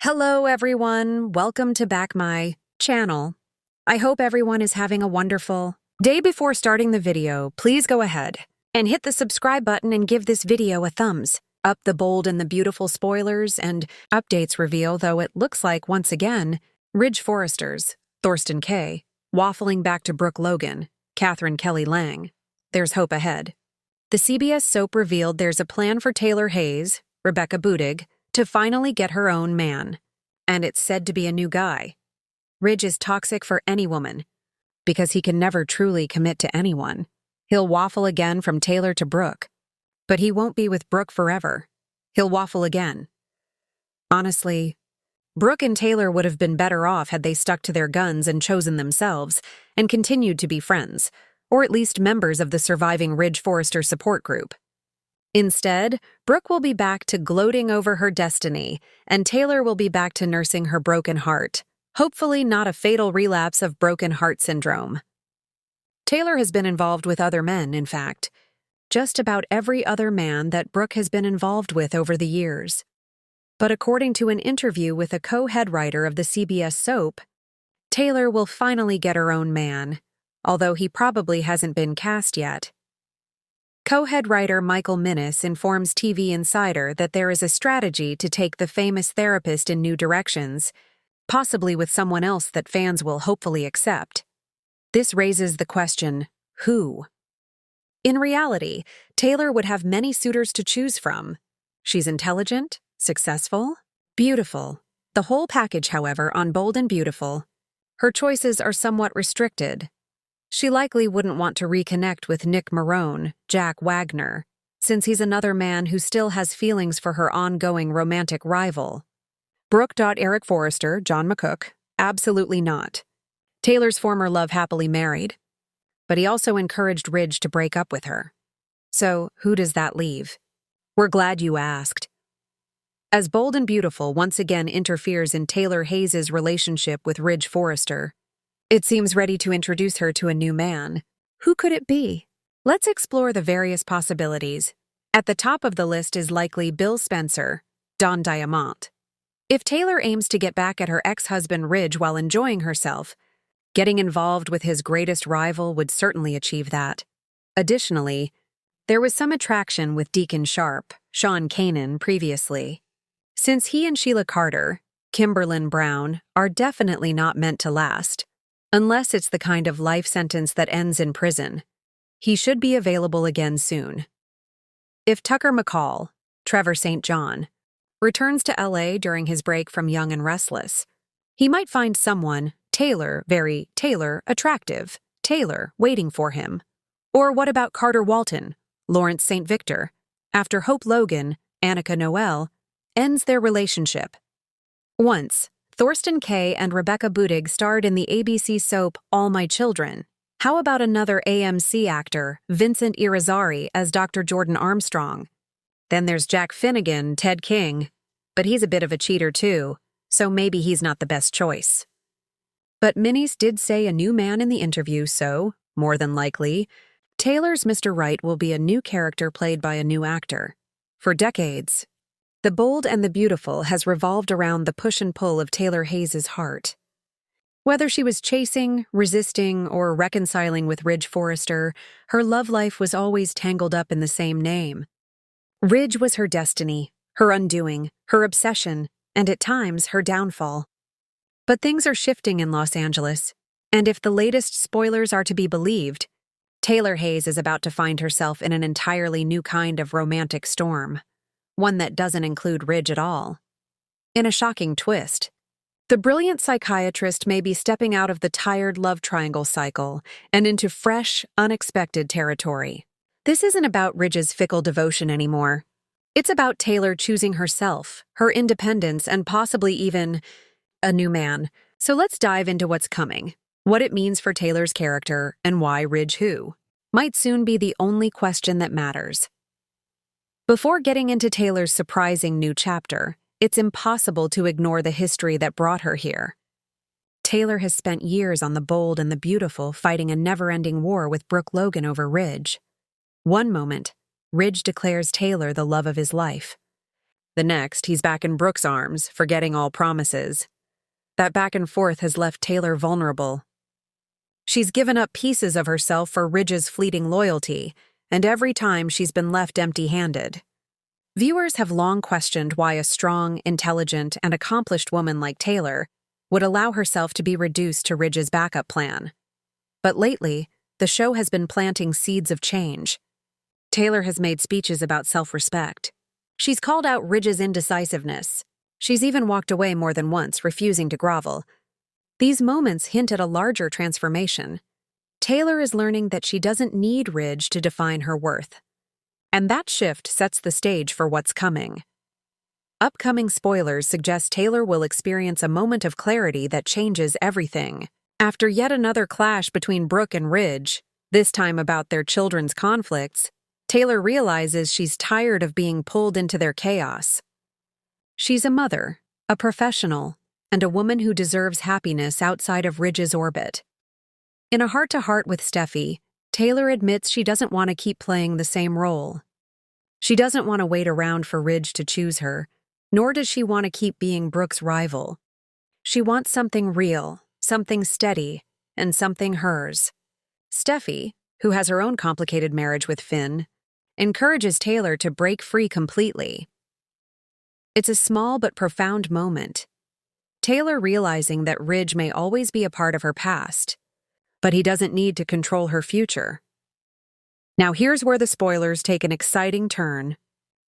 Hello, everyone. Welcome to back my channel. I hope everyone is having a wonderful day. Before starting the video, please go ahead and hit the subscribe button and give this video a thumbs up. The bold and the beautiful spoilers and updates reveal, though it looks like, once again, Ridge Forrester's Thorsten Kaye waffling back to Brooke Logan, Catherine Kelly Lang. There's hope ahead. The CBS soap revealed there's a plan for Taylor Hayes, Rebecca Budig, to finally get her own man, and it's said to be a new guy. Ridge is toxic for any woman, because he can never truly commit to anyone. He'll waffle again from Taylor to Brooke, but he won't be with Brooke forever. He'll waffle again. Honestly, Brooke and Taylor would have been better off had they stuck to their guns and chosen themselves, and continued to be friends, or at least members of the surviving Ridge Forrester support group. Instead, Brooke will be back to gloating over her destiny, and Taylor will be back to nursing her broken heart, hopefully not a fatal relapse of broken heart syndrome. Taylor has been involved with other men, in fact, just about every other man that Brooke has been involved with over the years. But according to an interview with a co-head writer of the CBS soap, Taylor will finally get her own man, although he probably hasn't been cast yet. Co-head writer Michael Minnis informs TV Insider that there is a strategy to take the famous therapist in new directions, possibly with someone else that fans will hopefully accept. This raises the question, who? In reality, Taylor would have many suitors to choose from. She's intelligent, successful, beautiful. The whole package, however, on Bold and Beautiful. Her choices are somewhat restricted. She likely wouldn't want to reconnect with Nick Marone, Jack Wagner, since he's another man who still has feelings for her ongoing romantic rival. Brooke. Eric Forrester, John McCook, absolutely not. Taylor's former love happily married, but he also encouraged Ridge to break up with her. So, who does that leave? We're glad you asked. As Bold and Beautiful once again interferes in Taylor Hayes' relationship with Ridge Forrester, it seems ready to introduce her to a new man. Who could it be? Let's explore the various possibilities. At the top of the list is likely Bill Spencer, Don Diamont. If Taylor aims to get back at her ex-husband Ridge while enjoying herself, getting involved with his greatest rival would certainly achieve that. Additionally, there was some attraction with Deacon Sharp, Sean Kanan, previously. Since he and Sheila Carter, Kimberlyn Brown, are definitely not meant to last, unless it's the kind of life sentence that ends in prison, he should be available again soon. If Tucker McCall, Trevor St. John, returns to LA during his break from Young and Restless, he might find someone, Taylor, very Taylor, attractive, Taylor, waiting for him. Or what about Carter Walton, Lawrence St. Victor, after Hope Logan, Annika Noel, ends their relationship? Once, Thorsten Kaye and Rebecca Budig starred in the ABC soap All My Children. How about another AMC actor, Vincent Irizarry, as Dr. Jordan Armstrong? Then there's Jack Finnegan, Ted King, but he's a bit of a cheater too, so maybe he's not the best choice. But Minnis did say a new man in the interview, so, more than likely, Taylor's Mr. Right will be a new character played by a new actor. For decades, The Bold and the Beautiful has revolved around the push and pull of Taylor Hayes' heart. Whether she was chasing, resisting, or reconciling with Ridge Forrester, her love life was always tangled up in the same name. Ridge was her destiny, her undoing, her obsession, and at times her downfall. But things are shifting in Los Angeles, and if the latest spoilers are to be believed, Taylor Hayes is about to find herself in an entirely new kind of romantic storm. One that doesn't include Ridge at all. In a shocking twist, the brilliant psychiatrist may be stepping out of the tired love triangle cycle and into fresh, unexpected territory. This isn't about Ridge's fickle devotion anymore. It's about Taylor choosing herself, her independence, and possibly even a new man. So let's dive into what's coming, what it means for Taylor's character, and why Ridge who might soon be the only question that matters. Before getting into Taylor's surprising new chapter, it's impossible to ignore the history that brought her here. Taylor has spent years on The Bold and the Beautiful fighting a never-ending war with Brooke Logan over Ridge. One moment, Ridge declares Taylor the love of his life. The next, he's back in Brooke's arms, forgetting all promises. That back and forth has left Taylor vulnerable. She's given up pieces of herself for Ridge's fleeting loyalty, and every time she's been left empty-handed. Viewers have long questioned why a strong, intelligent, and accomplished woman like Taylor would allow herself to be reduced to Ridge's backup plan. But lately, the show has been planting seeds of change. Taylor has made speeches about self-respect. She's called out Ridge's indecisiveness. She's even walked away more than once, refusing to grovel. These moments hint at a larger transformation. Taylor is learning that she doesn't need Ridge to define her worth. And that shift sets the stage for what's coming. Upcoming spoilers suggest Taylor will experience a moment of clarity that changes everything. After yet another clash between Brooke and Ridge, this time about their children's conflicts, Taylor realizes she's tired of being pulled into their chaos. She's a mother, a professional, and a woman who deserves happiness outside of Ridge's orbit. In a heart-to-heart with Steffi, Taylor admits she doesn't want to keep playing the same role. She doesn't want to wait around for Ridge to choose her, nor does she want to keep being Brooke's rival. She wants something real, something steady, and something hers. Steffi, who has her own complicated marriage with Finn, encourages Taylor to break free completely. It's a small but profound moment. Taylor realizing that Ridge may always be a part of her past, but he doesn't need to control her future. Now here's where the spoilers take an exciting turn.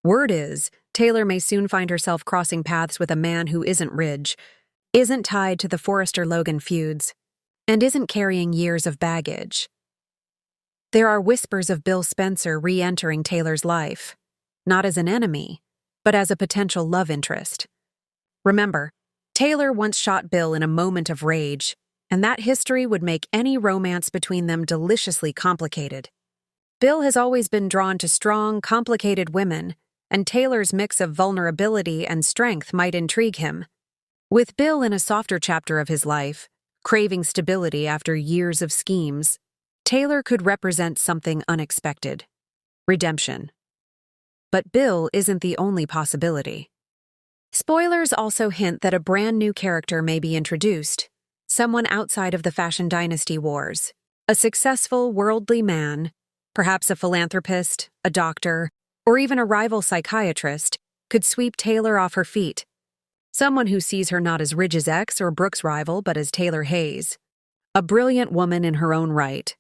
Word is, Taylor may soon find herself crossing paths with a man who isn't Ridge, isn't tied to the Forrester-Logan feuds, and isn't carrying years of baggage. There are whispers of Bill Spencer re-entering Taylor's life, not as an enemy, but as a potential love interest. Remember, Taylor once shot Bill in a moment of rage, and that history would make any romance between them deliciously complicated. Bill has always been drawn to strong, complicated women, and Taylor's mix of vulnerability and strength might intrigue him. With Bill in a softer chapter of his life, craving stability after years of schemes, Taylor could represent something unexpected: redemption. But Bill isn't the only possibility. Spoilers also hint that a brand new character may be introduced, someone outside of the fashion dynasty wars, a successful, worldly man, perhaps a philanthropist, a doctor, or even a rival psychiatrist, could sweep Taylor off her feet. Someone who sees her not as Ridge's ex or Brooke's rival, but as Taylor Hayes, a brilliant woman in her own right.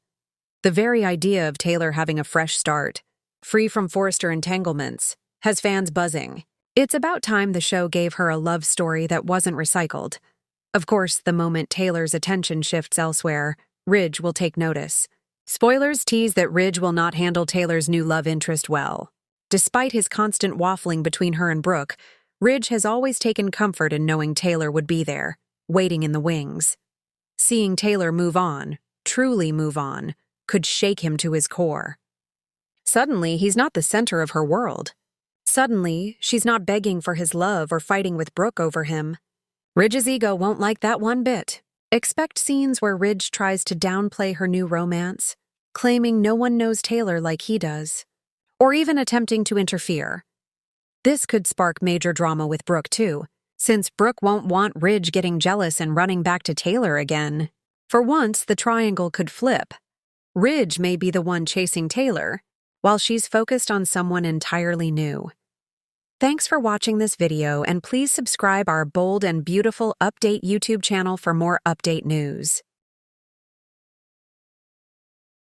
The very idea of Taylor having a fresh start, free from Forrester entanglements, has fans buzzing. It's about time the show gave her a love story that wasn't recycled. Of course, the moment Taylor's attention shifts elsewhere, Ridge will take notice. Spoilers tease that Ridge will not handle Taylor's new love interest well. Despite his constant waffling between her and Brooke, Ridge has always taken comfort in knowing Taylor would be there, waiting in the wings. Seeing Taylor move on, truly move on, could shake him to his core. Suddenly, he's not the center of her world. Suddenly, she's not begging for his love or fighting with Brooke over him. Ridge's ego won't like that one bit. Expect scenes where Ridge tries to downplay her new romance, claiming no one knows Taylor like he does, or even attempting to interfere. This could spark major drama with Brooke, too, since Brooke won't want Ridge getting jealous and running back to Taylor again. For once, the triangle could flip. Ridge may be the one chasing Taylor, while she's focused on someone entirely new. Thanks for watching this video, and please subscribe our bold and beautiful update YouTube channel for more update news.